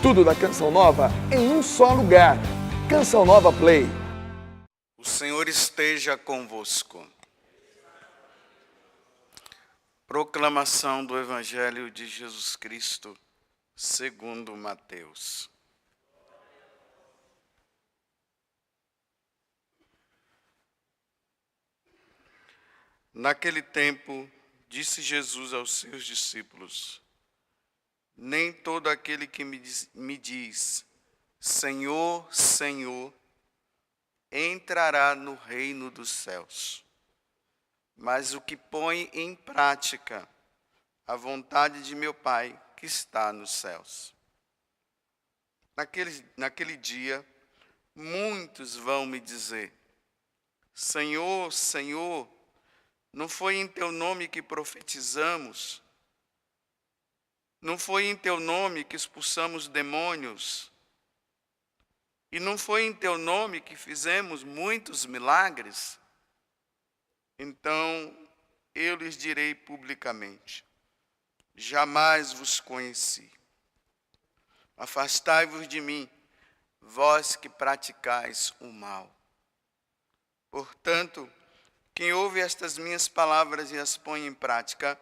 Tudo da Canção Nova em um só lugar. Canção Nova Play. O Senhor esteja convosco. Proclamação do Evangelho de Jesus Cristo, segundo Mateus. Naquele tempo, disse Jesus aos seus discípulos: nem todo aquele que me diz, Senhor, Senhor, entrará no reino dos céus, mas o que põe em prática a vontade de meu Pai que está nos céus. Naquele dia, muitos vão me dizer: Senhor, Senhor, não foi em teu nome que profetizamos? Não foi em teu nome que expulsamos demônios? E não foi em teu nome que fizemos muitos milagres? Então eu lhes direi publicamente: jamais vos conheci. Afastai-vos de mim, vós que praticais o mal. Portanto, quem ouve estas minhas palavras e as põe em prática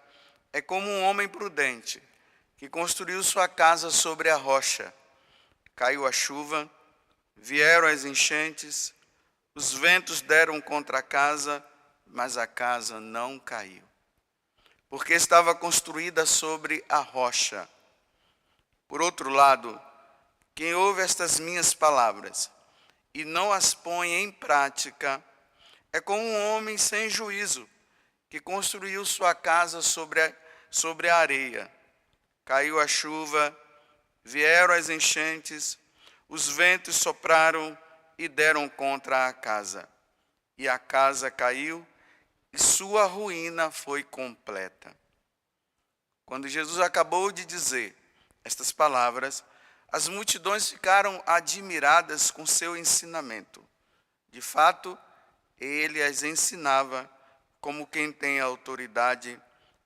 é como um homem prudente que construiu sua casa sobre a rocha. Caiu a chuva, vieram as enchentes, os ventos deram contra a casa, mas a casa não caiu, porque estava construída sobre a rocha. Por outro lado, quem ouve estas minhas palavras e não as põe em prática é como um homem sem juízo que construiu sua casa sobre a areia. Caiu a chuva, vieram as enchentes, os ventos sopraram e deram contra a casa. E a casa caiu e sua ruína foi completa. Quando Jesus acabou de dizer estas palavras, as multidões ficaram admiradas com seu ensinamento. De fato, ele as ensinava como quem tem autoridade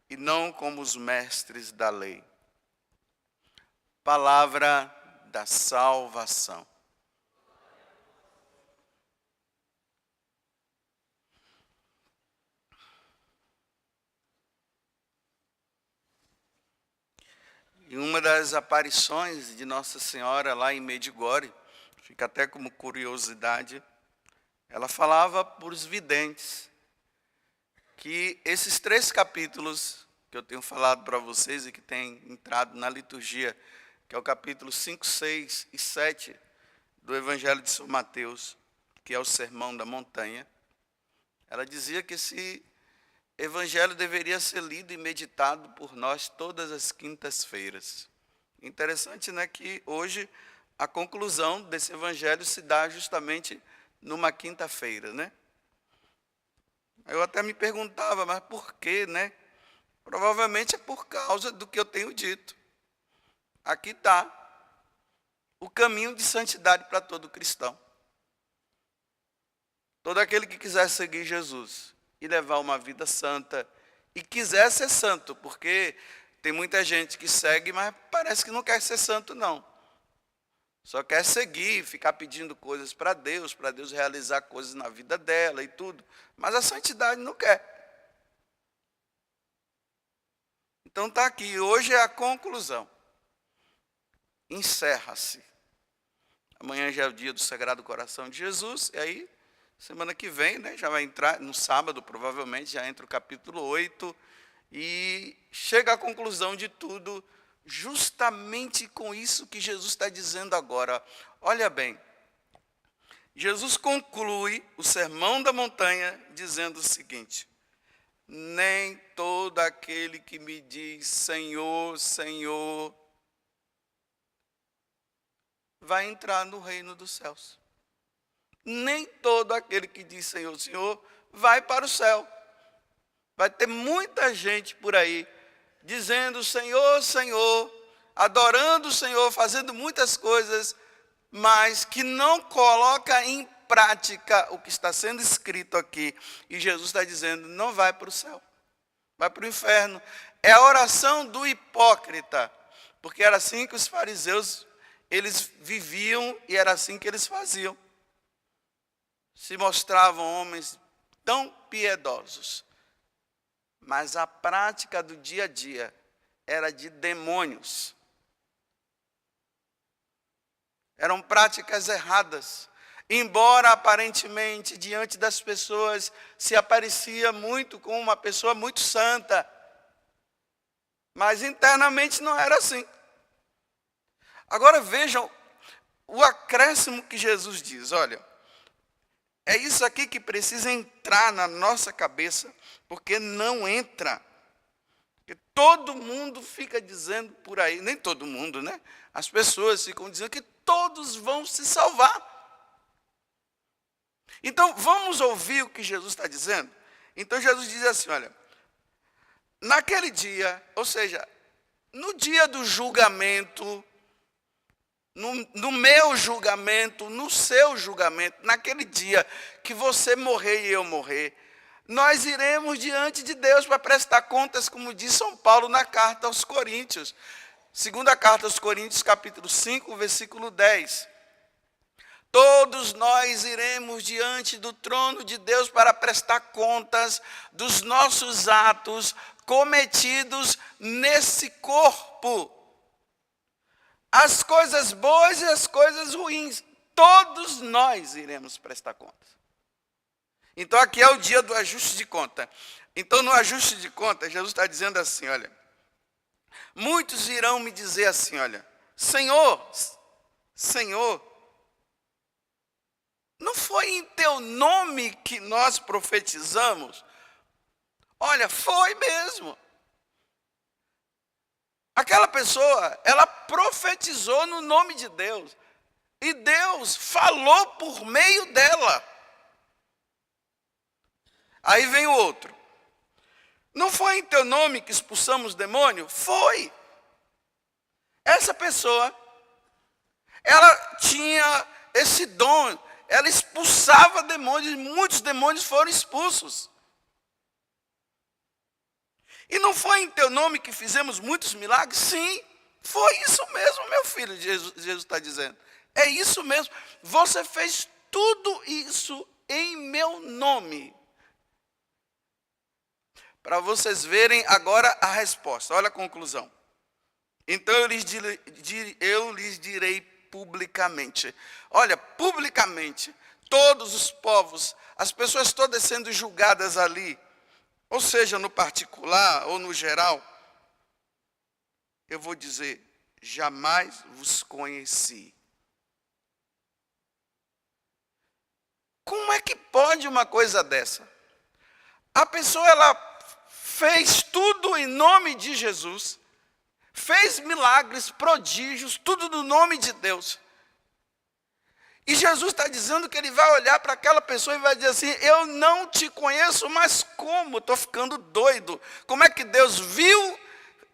e não como os mestres da lei. Palavra da salvação. Em uma das aparições de Nossa Senhora lá em Medjugorje, fica até como curiosidade, ela falava para os videntes que esses 3 capítulos que eu tenho falado para vocês e que tem entrado na liturgia, que é o capítulo 5, 6 e 7 do Evangelho de São Mateus, que é o Sermão da Montanha, ela dizia que esse Evangelho deveria ser lido e meditado por nós todas as quintas-feiras. Interessante, né, que hoje a conclusão desse Evangelho se dá justamente numa quinta-feira, né? Eu até me perguntava, mas por quê, né? Provavelmente é por causa do que eu tenho dito. Aqui está o caminho de santidade para todo cristão. Todo aquele que quiser seguir Jesus e levar uma vida santa, e quiser ser santo, porque tem muita gente que segue, mas parece que não quer ser santo, não. Só quer seguir, ficar pedindo coisas para Deus realizar coisas na vida dela e tudo. Mas a santidade não quer. Então está aqui, hoje é a conclusão. Encerra-se. Amanhã já é o dia do Sagrado Coração de Jesus, e aí, semana que vem, né, já vai entrar, no sábado provavelmente, já entra o capítulo 8, e chega à conclusão de tudo, justamente com isso que Jesus está dizendo agora. Olha bem, Jesus conclui o Sermão da Montanha dizendo o seguinte: nem todo aquele que me diz Senhor, Senhor, vai entrar no reino dos céus. Nem todo aquele que diz Senhor, Senhor, vai para o céu. Vai ter muita gente por aí dizendo Senhor, Senhor, adorando o Senhor, fazendo muitas coisas, mas que não coloca em prática o que está sendo escrito aqui. E Jesus está dizendo, não vai para o céu, vai para o inferno. É a oração do hipócrita, porque era assim que os fariseus eles viviam e era assim que eles faziam. Se mostravam homens tão piedosos, mas a prática do dia a dia era de demônios. Eram práticas erradas. Embora aparentemente diante das pessoas se aparecia muito como uma pessoa muito santa, mas internamente não era assim. Agora vejam o acréscimo que Jesus diz, olha, é isso aqui que precisa entrar na nossa cabeça, porque não entra. Porque todo mundo fica dizendo por aí, nem todo mundo, né? As pessoas ficam dizendo que todos vão se salvar. Então, vamos ouvir o que Jesus está dizendo? Então, Jesus diz assim, olha, naquele dia, ou seja, no dia do julgamento, no meu julgamento, no seu julgamento, naquele dia que você morrer e eu morrer, nós iremos diante de Deus para prestar contas, como diz São Paulo na carta aos Coríntios. Segunda carta aos Coríntios, capítulo 5, versículo 10. Todos nós iremos diante do trono de Deus para prestar contas dos nossos atos cometidos nesse corpo. As coisas boas e as coisas ruins, todos nós iremos prestar contas. Então aqui é o dia do ajuste de conta. Então no ajuste de conta, Jesus está dizendo assim, olha, muitos irão me dizer assim, olha, Senhor, Senhor, não foi em teu nome que nós profetizamos? Olha, foi mesmo. Aquela pessoa, ela profetizou no nome de Deus. E Deus falou por meio dela. Aí vem o outro. Não foi em teu nome que expulsamos demônio? Foi. Essa pessoa, ela tinha esse dom, ela expulsava demônios, e muitos demônios foram expulsos. E não foi em teu nome que fizemos muitos milagres? Sim, foi isso mesmo, meu filho, Jesus está dizendo. É isso mesmo, você fez tudo isso em meu nome. Para vocês verem agora a resposta, olha a conclusão. Então eu lhes direi publicamente. Olha, publicamente, todos os povos, as pessoas todas sendo julgadas ali, ou seja, no particular ou no geral, eu vou dizer, jamais vos conheci. Como é que pode uma coisa dessa? A pessoa, ela fez tudo em nome de Jesus, fez milagres, prodígios, tudo no nome de Deus. E Jesus está dizendo que ele vai olhar para aquela pessoa e vai dizer assim, eu não te conheço, mas como? Estou ficando doido. Como é que Deus viu,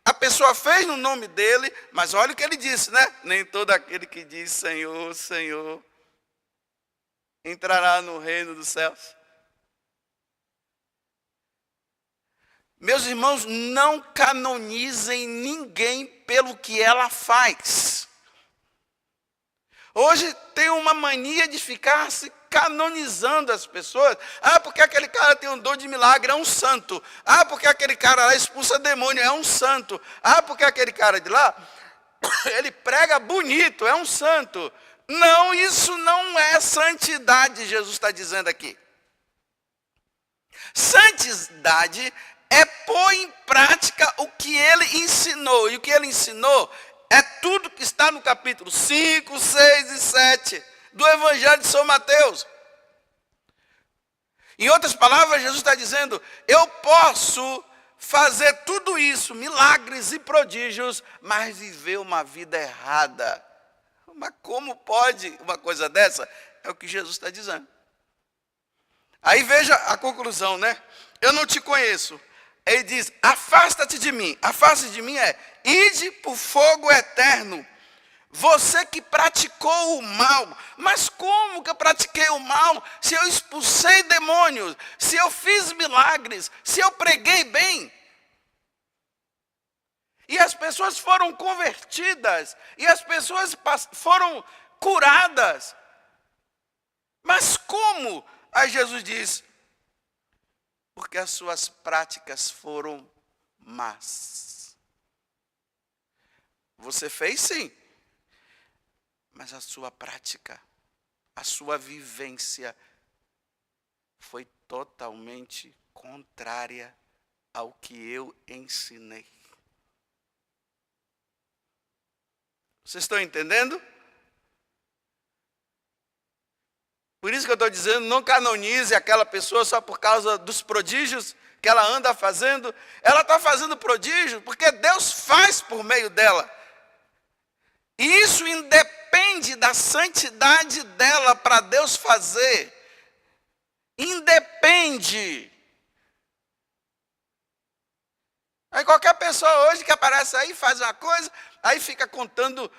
a pessoa fez no nome dele, mas olha o que ele disse, né? Nem todo aquele que diz Senhor, Senhor, entrará no reino dos céus. Meus irmãos, não canonizem ninguém pelo que ela faz. Hoje tem uma mania de ficar se canonizando as pessoas. Ah, porque aquele cara tem um dom de milagre, é um santo. Ah, porque aquele cara lá expulsa demônio, é um santo. Ah, porque aquele cara de lá, ele prega bonito, é um santo. Não, isso não é santidade, Jesus está dizendo aqui. Santidade é pôr em prática o que ele ensinou. E o que ele ensinou é tudo que está no capítulo 5, 6 e 7 do Evangelho de São Mateus. Em outras palavras, Jesus está dizendo, eu posso fazer tudo isso, milagres e prodígios, mas viver uma vida errada. Mas como pode uma coisa dessa? É o que Jesus está dizendo. Aí veja a conclusão, né? Eu não te conheço. Ele diz, afasta-te de mim. Afasta-te de mim é, ide para o fogo eterno. Você que praticou o mal. Mas como que eu pratiquei o mal? Se eu expulsei demônios, se eu fiz milagres, se eu preguei bem. E as pessoas foram convertidas. E as pessoas foram curadas. Mas como? Aí Jesus diz, porque as suas práticas foram más. Você fez sim, mas a sua prática, a sua vivência foi totalmente contrária ao que eu ensinei. Vocês estão entendendo? Por isso que eu estou dizendo, não canonize aquela pessoa só por causa dos prodígios que ela anda fazendo. Ela está fazendo prodígio porque Deus faz por meio dela. E isso independe da santidade dela para Deus fazer. Independe. Aí qualquer pessoa hoje que aparece aí, faz uma coisa, aí fica contando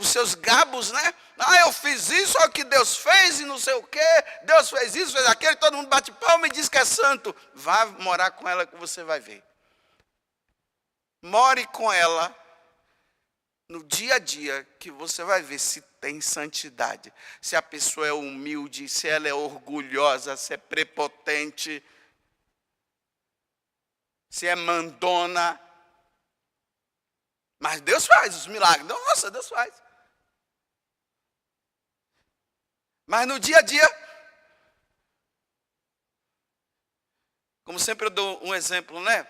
os seus gabos, né? Ah, eu fiz isso, olha o que Deus fez e não sei o quê. Deus fez isso, fez aquilo, todo mundo bate palma e diz que é santo. Vá morar com ela que você vai ver. More com ela no dia a dia que você vai ver se tem santidade. Se a pessoa é humilde, se ela é orgulhosa, se é prepotente, se é mandona. Mas Deus faz os milagres. Nossa, Deus faz. Mas no dia a dia, como sempre eu dou um exemplo, né?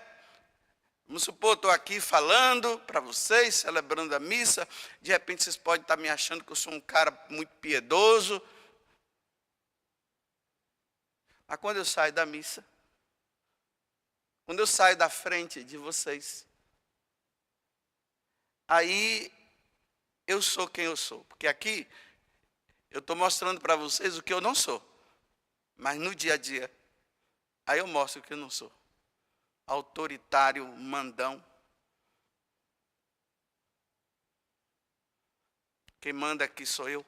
Vamos supor, estou aqui falando para vocês, celebrando a missa. De repente vocês podem estar me achando que eu sou um cara muito piedoso. Mas quando eu saio da missa, quando eu saio da frente de vocês, aí eu sou quem eu sou. Porque aqui eu estou mostrando para vocês o que eu não sou. Mas no dia a dia, aí eu mostro o que eu não sou. Autoritário, mandão. Quem manda aqui sou eu.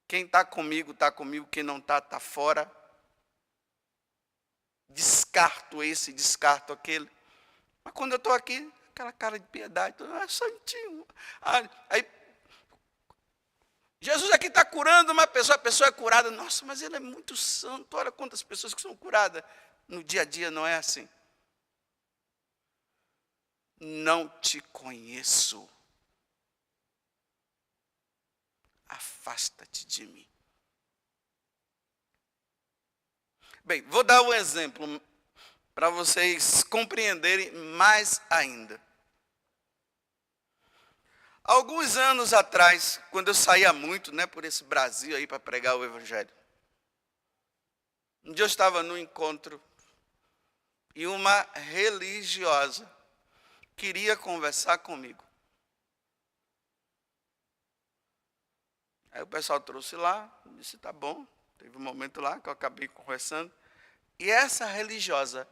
Quem está comigo, está comigo. Quem não está, está fora. Descarto esse, descarto aquele. Mas quando eu estou aqui, aquela cara de piedade, santinho. Aí, Jesus aqui está curando uma pessoa, a pessoa é curada. Nossa, mas ele é muito santo. Olha quantas pessoas que são curadas. No dia a dia não é assim. Não te conheço. Afasta-te de mim. Bem, vou dar um exemplo para vocês compreenderem mais ainda. Alguns anos atrás, quando eu saía muito, por esse Brasil aí para pregar o Evangelho, um dia eu estava num encontro e uma religiosa queria conversar comigo. Aí o pessoal trouxe lá, disse, tá bom. Teve um momento lá que eu acabei conversando. E essa religiosa,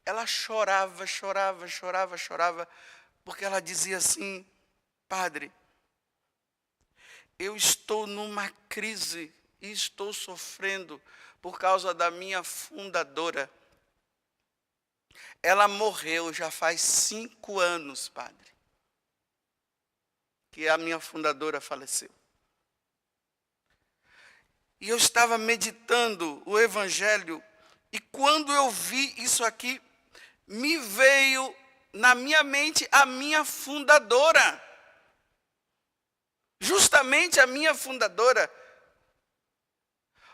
ela chorava, porque ela dizia assim, padre, eu estou numa crise e estou sofrendo por causa da minha fundadora. Ela morreu já faz 5 anos, padre, que a minha fundadora faleceu. E eu estava meditando o Evangelho, e quando eu vi isso aqui, me veio na minha mente a minha fundadora. Justamente a minha fundadora.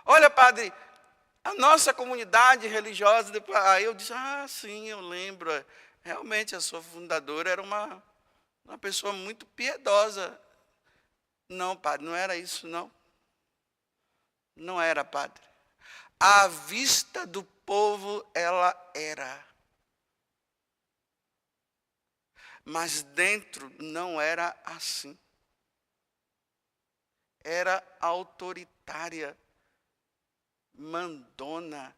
Olha, padre, a nossa comunidade religiosa, depois, aí eu disse, sim, eu lembro. Realmente a sua fundadora era uma pessoa muito piedosa. Não, padre, não era isso, não. Não era, padre. À vista do povo, ela era. Mas dentro não era assim. Era autoritária, mandona.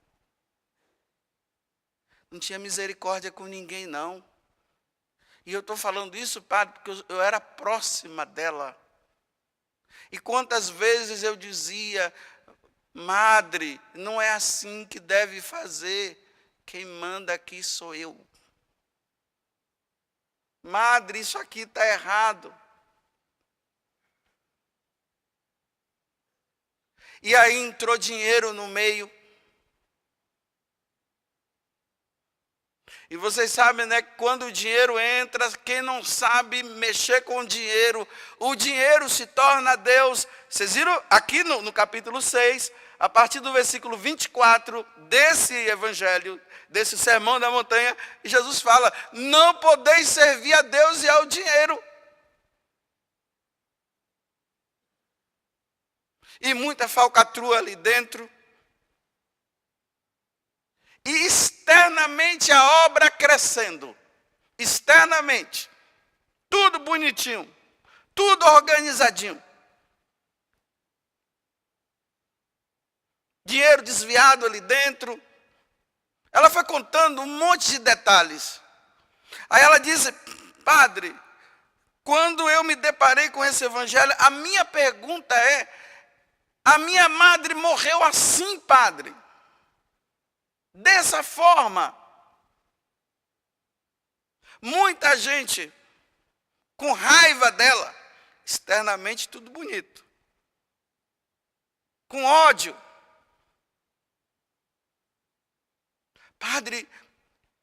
Não tinha misericórdia com ninguém, não. E eu estou falando isso, padre, porque eu era próxima dela. E quantas vezes eu dizia, madre, não é assim que deve fazer. Quem manda aqui sou eu. Madre, isso aqui está errado. E aí entrou dinheiro no meio. E vocês sabem, né, quando o dinheiro entra, quem não sabe mexer com o dinheiro se torna Deus. Vocês viram aqui no capítulo 6, a partir do versículo 24 desse evangelho, desse sermão da montanha, Jesus fala: não podeis servir a Deus e ao dinheiro. E muita falcatrua ali dentro. E externamente a obra crescendo. Externamente. Tudo bonitinho. Tudo organizadinho. Dinheiro desviado ali dentro. Ela foi contando um monte de detalhes. Aí ela disse: padre, quando eu me deparei com esse evangelho, a minha pergunta é: a minha madre morreu assim, padre? Dessa forma. Muita gente com raiva dela, externamente tudo bonito. Com ódio. Padre,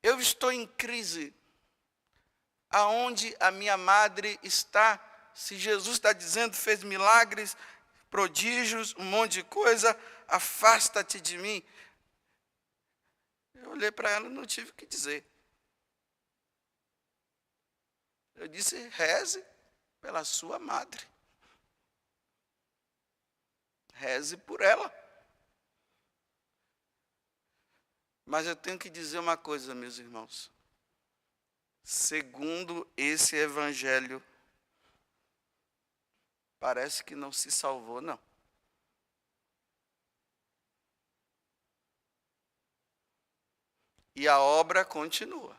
eu estou em crise. Aonde a minha madre está? Se Jesus está dizendo, fez milagres, prodígios, um monte de coisa, afasta-te de mim. Eu olhei para ela e não tive o que dizer. Eu disse: reze pela sua madre. Reze por ela. Mas eu tenho que dizer uma coisa, meus irmãos. Segundo esse evangelho, parece que não se salvou, não. E a obra continua.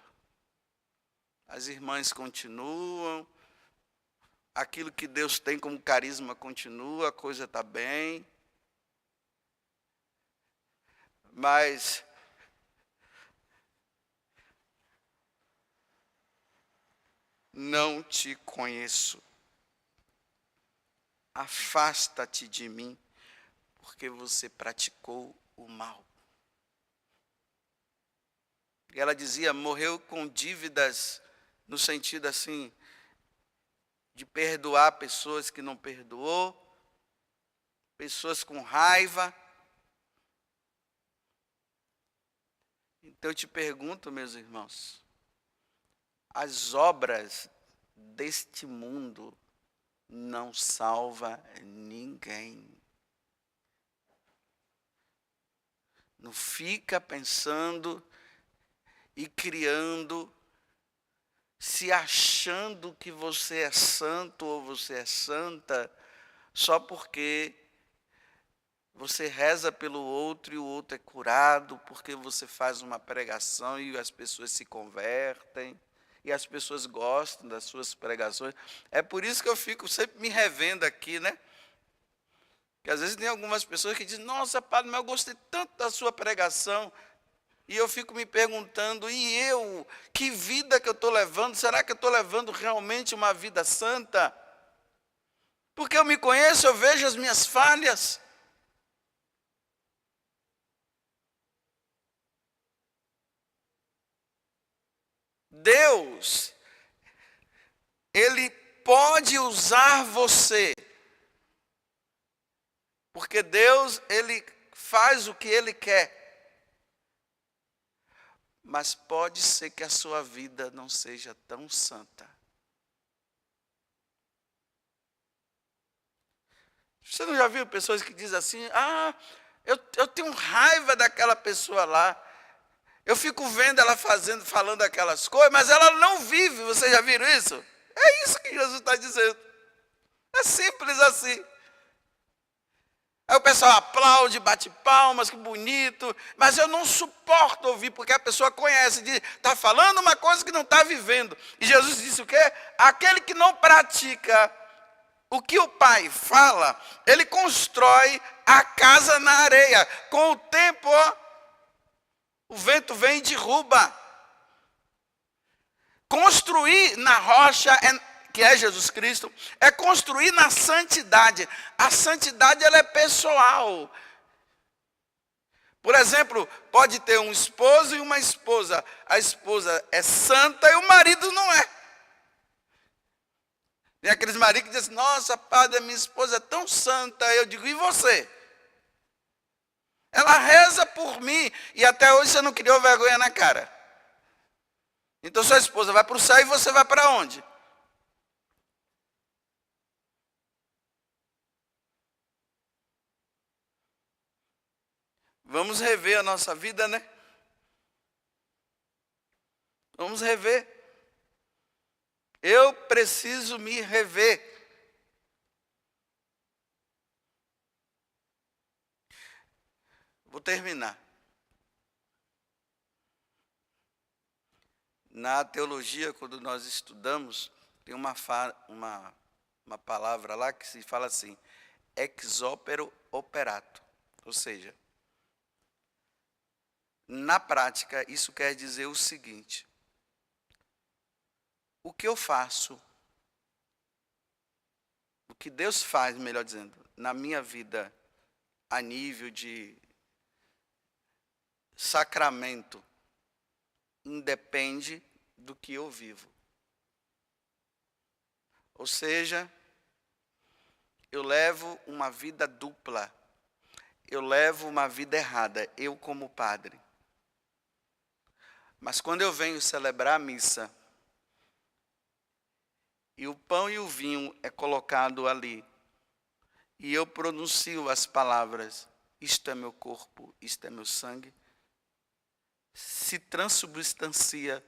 As irmãs continuam. Aquilo que Deus tem como carisma continua. A coisa está bem. Mas não te conheço. Afasta-te de mim, porque você praticou o mal. E ela dizia, morreu com dívidas, no sentido assim, de perdoar pessoas que não perdoou, pessoas com raiva. Então eu te pergunto, meus irmãos, as obras deste mundo não salva ninguém. Não fica pensando e criando, se achando que você é santo ou você é santa, só porque você reza pelo outro e o outro é curado, porque você faz uma pregação e as pessoas se convertem, e as pessoas gostam das suas pregações. É por isso que eu fico sempre me revendo aqui, né? Porque às vezes tem algumas pessoas que dizem, nossa, padre, mas eu gostei tanto da sua pregação. E eu fico me perguntando, e eu? Que vida que eu estou levando? Será que eu estou levando realmente uma vida santa? Porque eu me conheço, eu vejo as minhas falhas. Deus, Ele pode usar você. Porque Deus, Ele faz o que Ele quer. Mas pode ser que a sua vida não seja tão santa. Você não já viu pessoas que dizem assim, eu tenho raiva daquela pessoa lá. Eu fico vendo ela falando aquelas coisas, mas ela não vive. Vocês já viram isso? É isso que Jesus está dizendo. É simples assim. Aí o pessoal aplaude, bate palmas, que bonito. Mas eu não suporto ouvir, porque a pessoa conhece, está falando uma coisa que não está vivendo. E Jesus disse o quê? Aquele que não pratica o que o Pai fala, ele constrói a casa na areia. Com o tempo, o vento vem e derruba. Construir na rocha, que é Jesus Cristo, é construir na santidade. A santidade, ela é pessoal. Por exemplo, pode ter um esposo e uma esposa. A esposa é santa e o marido não é. Tem aqueles maridos que dizem, nossa, padre, minha esposa é tão santa. Eu digo, e você? Ela reza por mim e até hoje você não criou vergonha na cara. Então sua esposa vai para o céu e você vai para onde? Vamos rever a nossa vida, né? Vamos rever. Eu preciso me rever. Vou terminar. Na teologia, quando nós estudamos, tem uma palavra lá que se fala assim, ex opere operato. Ou seja, na prática, isso quer dizer o seguinte, o que eu faço, o que Deus faz, melhor dizendo, na minha vida, a nível de sacramento, independe do que eu vivo. Ou seja, eu levo uma vida dupla. Eu levo uma vida errada, eu como padre. Mas quando eu venho celebrar a missa, e o pão e o vinho é colocado ali, e eu pronuncio as palavras, isto é meu corpo, isto é meu sangue, se transubstancia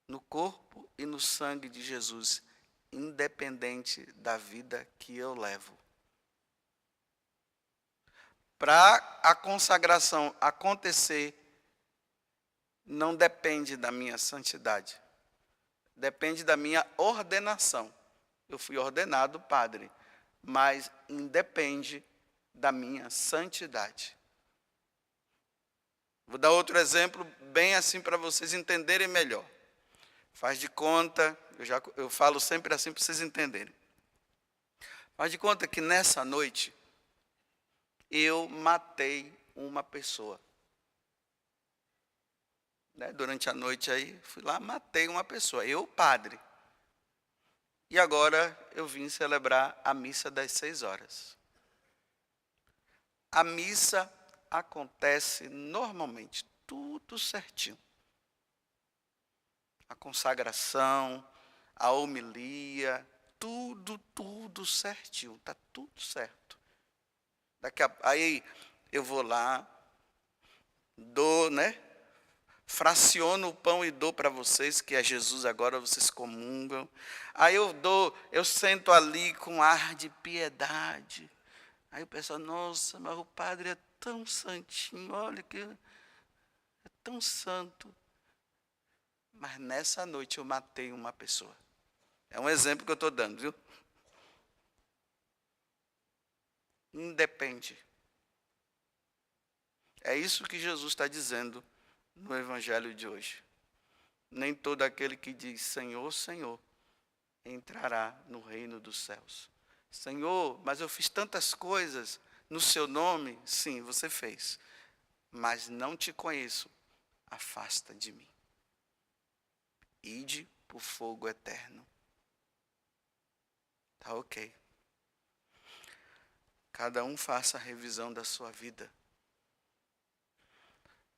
no corpo e no sangue de Jesus, independente da vida que eu levo. Para a consagração acontecer, não depende da minha santidade, depende da minha ordenação. Eu fui ordenado padre, mas independe da minha santidade. Vou dar outro exemplo, bem assim para vocês entenderem melhor. Faz de conta, eu falo sempre assim para vocês entenderem. Faz de conta que nessa noite, eu matei uma pessoa. Durante a noite aí, fui lá, matei uma pessoa, eu padre. E agora eu vim celebrar a missa das 6 horas. A missa acontece normalmente, tudo certinho. A consagração, a homilia, tudo certinho, está tudo certo. Aí eu vou lá, dou, fraciono o pão e dou para vocês, que é Jesus agora, vocês comungam. Aí eu sento ali com ar de piedade. Aí o pessoal, nossa, mas o padre é tão santinho, olha que é tão santo. Mas nessa noite eu matei uma pessoa. É um exemplo que eu estou dando, viu? Independe. É isso que Jesus está dizendo no Evangelho de hoje. Nem todo aquele que diz Senhor, Senhor, entrará no reino dos céus. Senhor, mas eu fiz tantas coisas no seu nome. Sim, você fez. Mas não te conheço. Afasta de mim. Ide para o fogo eterno. Tá ok. Cada um faça a revisão da sua vida.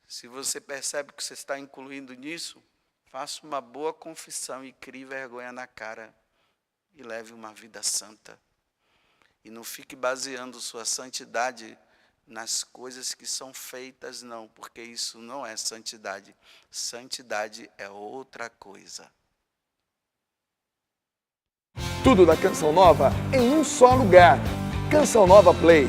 Se você percebe que você está incluindo nisso, faça uma boa confissão e crie vergonha na cara e leve uma vida santa. E não fique baseando sua santidade nas coisas que são feitas, não, porque isso não é santidade. Santidade é outra coisa. Tudo da Canção Nova em um só lugar. Canção Nova Play.